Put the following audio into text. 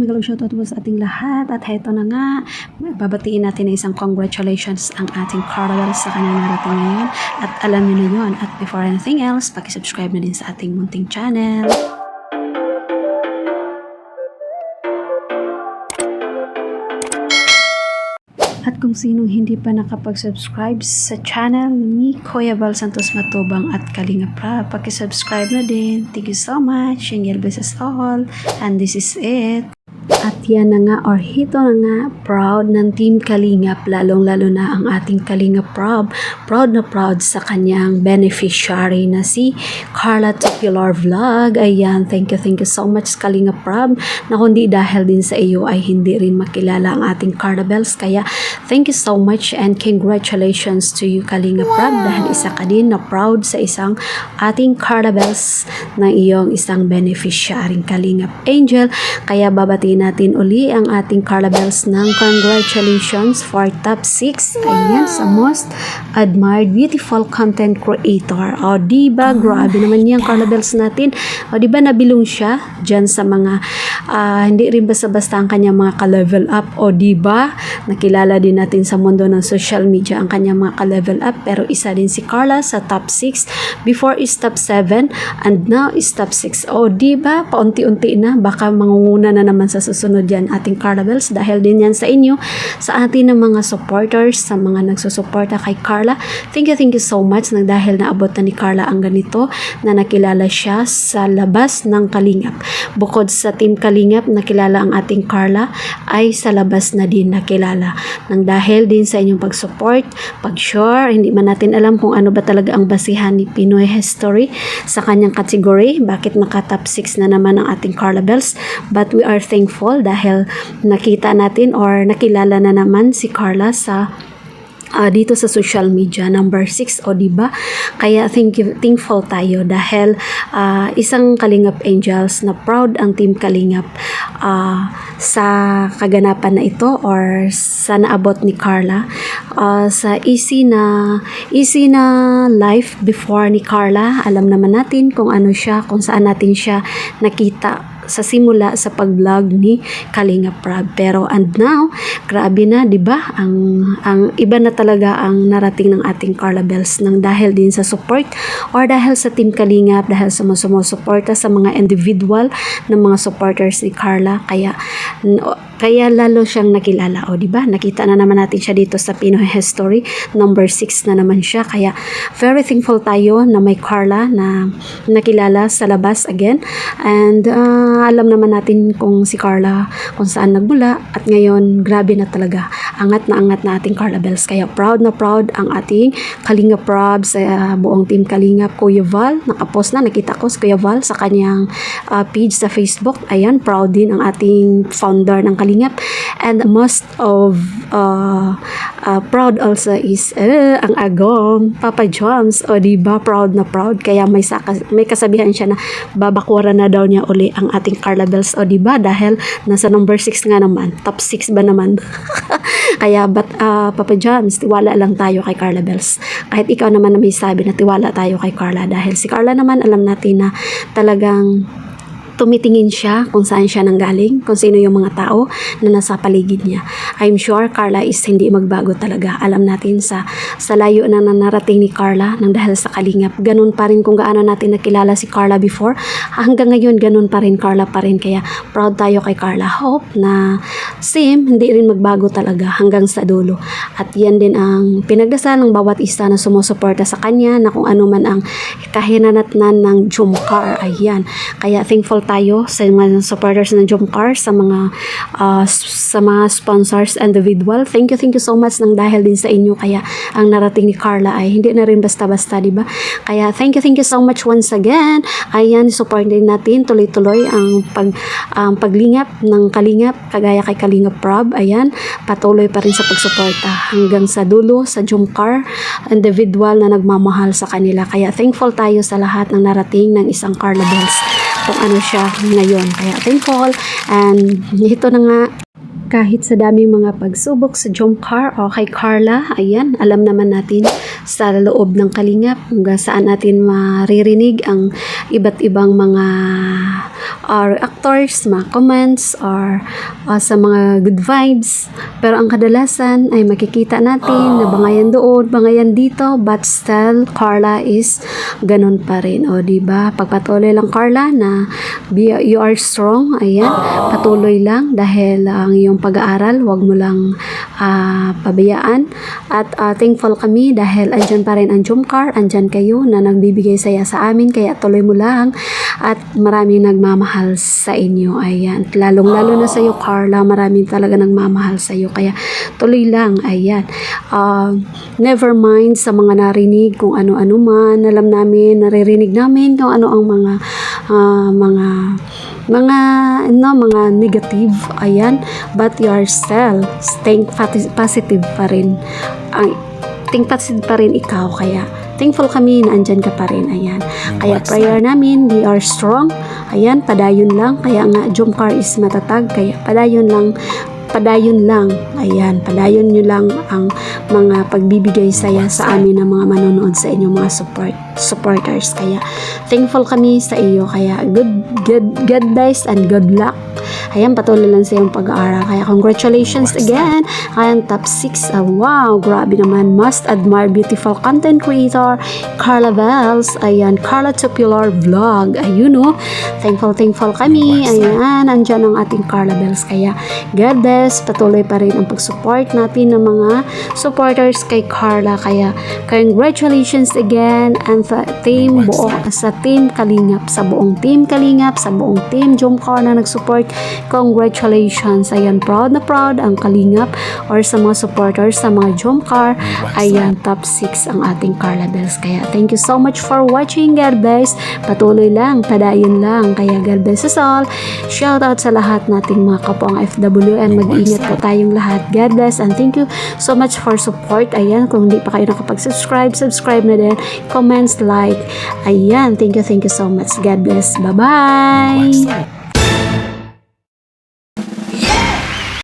megalo shoutout po sa ating lahat. At heto na nga, babatiin natin na isang congratulations ang ating Carla sa kanyang narating ngayon. At alam niyo na yun. At before anything else, pakisubscribe na din sa ating munting channel. At kung sinong hindi pa nakapag-subscribe sa channel ni Kuya Val Santos Matubang at Kalinga Prab, pakisubscribe na din. Thank you so much. And God bless us all. And this is it. At yan na nga, or hito na nga, proud ng Team Kalingap, lalong-lalo na ang ating Kalinga Prab. Proud na proud sa kanyang beneficiary na si Carla Tupular Vlog. Ayan, thank you so much Kalinga Prab, na kundi dahil din sa iyo ay hindi rin makilala ang ating Carla Bells. Kaya thank you so much and congratulations to you Kalinga Prab, dahil isa ka din na proud sa isang ating Carla Bells na iyong isang beneficiary Kalingap Angel. Kaya babatiin natin uli ang ating Carla Bells ng congratulations for top 6. Ayan, sa most admired beautiful content creator. O diba, grabe naman yung Carla Bells natin. O diba, nabilong siya dyan sa mga hindi rin basta-basta ang kanyang mga ka-level up. O diba, nakilala din natin sa mundo ng social media ang kanyang mga ka-level up, pero isa din si Carla sa top 6. Before is top 7 and now is top 6. O diba, paunti-unti na, baka mangunguna na naman sa susunod yan ating Carla Bells, dahil din yan sa inyo, sa atin ng mga supporters, sa mga nagsusuporta kay Carla. Thank you so much, nang dahil naabot na ni Carla ang ganito, na nakilala siya sa labas ng Kalingap. Bukod sa Team Kalingap nakilala ang ating Carla, ay sa labas na din nakilala, nang dahil din sa inyong pag-support, pag-share. Hindi man natin alam kung ano ba talaga ang basihan ni Pinoy History sa kanyang category, bakit naka top 6 na naman ang ating Carla Bells, but we are thankful dahil nakita natin or nakilala na naman si Carla sa dito sa social media, number 6, o diba? Kaya thankful tayo dahil isang Kalingap Angels na proud ang Team Kalingap sa kaganapan na ito, or sa naabot ni Carla, sa easy na life before ni Carla. Alam naman natin kung ano siya, kung saan natin siya nakita sa simula sa pag-vlog ni Kalinga Prab. Pero and now, grabe na, 'di ba? Ang iba na talaga ang narating ng ating Carla Bells, nang dahil din sa support or dahil sa Team Kalingap, dahil sa sumusuporta sa mga individual ng mga supporters ni Carla. Kaya lalo siyang nakilala. O, 'di ba? Nakita na naman natin siya dito sa Pinoy History, number 6 na naman siya. Kaya very thankful tayo na may Carla na nakilala sa labas again. And alam naman natin kung si Carla kung saan nagmula, at ngayon grabe na talaga, angat na ating Carla Bells. Kaya proud na proud ang ating Kalinga Prab sa buong Team Kalingap. Kuya Val, nakapost na, nakita ko si Kuya Val sa kanyang page sa Facebook. Ayan, proud din ang ating founder ng Kalingap. And most of proud also is ang agong Papa Joms. O diba, proud na proud. Kaya may kasabihan siya na babakwaran na daw niya uli ang ating Carla Bells. O diba, dahil nasa number 6 nga naman, top 6 ba naman? Kaya Papa Joms, tiwala lang tayo kay Carla Bells. Kahit ikaw naman na may sabi na tiwala tayo kay Carla, dahil si Carla naman alam natin na talagang tumitingin siya kung saan siya nanggaling, kung sino yung mga tao na nasa paligid niya. I'm sure Carla is hindi magbago talaga. Alam natin sa layo na narating ni Carla, nang dahil sa Kalingap, ganun pa rin kung gaano natin nakilala si Carla before. Hanggang ngayon, ganun pa rin, Carla pa rin. Kaya proud tayo kay Carla. Hope na same, hindi rin magbago talaga hanggang sa dulo. At yan din ang pinagdasal ng bawat isa na sumusuporta sa kanya, na kung ano man ang kahinanatnan ng Jumcar. Ayan. Kaya thankful tayo sa mga supporters ng Jumcar, sa mga sponsors individual. Thank you so much, nang dahil din sa inyo kaya ang narating ni Carla ay hindi na rin basta-basta, di ba? Kaya thank you so much once again. Ayan, support din natin tuloy-tuloy ang paglingap ng Kalingap, kagaya kay Kalinga Prab. Ayan, patuloy pa rin sa pagsuporta hanggang sa dulo sa Jumcar individual na nagmamahal sa kanila. Kaya thankful tayo sa lahat ng narating ng isang Carla Bells, kung ano siya ngayon. Kaya thankful. And ito na nga, kahit sa daming mga pagsubok sa Jumcar o kay Carla, ayan, alam naman natin sa loob ng Kalingap kung saan natin maririnig ang iba't ibang mga reactors, mga comments, or sa mga good vibes. Pero ang kadalasan ay makikita natin na bangayan doon, bangayan dito, but still Carla is ganun pa rin. O diba? Pagpatuloy lang Carla na you are strong. Ayan, patuloy lang dahil ang iyong pag-aaral, wag mo lang pabayaan. At thankful kami dahil andyan pa rin ang Jomcar, andyan kayo na nagbibigay saya sa amin, kaya tuloy mo lang at maraming nagmamahal sa inyo. Ayan, lalong-lalo na sa iyo Carla, maraming talaga nagmamahal sa iyo, kaya tuloy lang. Ayan, never mind sa mga narinig kung ano-ano man, alam namin, naririnig namin kung ano ang mga negative. Ayan, but you are still staying positive pa rin. Think positive pa rin ikaw, kaya thankful kami na andyan ka pa rin. Ayan, kaya prayer namin, we are strong. Ayan, padayon lang, kaya nga Jomcar is matatag, kaya padayon lang. Ayan, padayon nyo lang ang mga pagbibigay saya sa amin ng mga manonood sa inyo, mga supporters. Kaya thankful kami sa iyo, kaya God bless and good luck. Ayan, patuloy lang sa iyong pag-aaral, kaya congratulations again. Ayan, top 6. Wow, grabe naman, must admire beautiful content creator Carla Bells. Ayan, Carla Tupular Vlog. Ayun o, thankful kami. Ayan, andyan ang ating Carla Bells, kaya God bless. Patuloy pa rin ang pag-support natin ng mga supporters kay Carla, kaya congratulations again. And sa team Kalingap, sa buong team Kalingap, sa buong team Jomcar na nag-support, congratulations. Ayan, proud na proud ang Kalingap or sa mga supporters sa mga Jomcar. Ayan, top 6 ang ating Carla Bells, kaya thank you so much for watching. God bless. Patuloy lang, padayon lang, kaya God bless us all. Shout out sa lahat nating mga kapwa FW, and mag-ingat po tayong lahat. God bless and thank you so much for support. Ayan, kung hindi pa kayo nakapag-subscribe, subscribe na din, comments, like. Ayan, thank you so much. God bless. Bye-bye.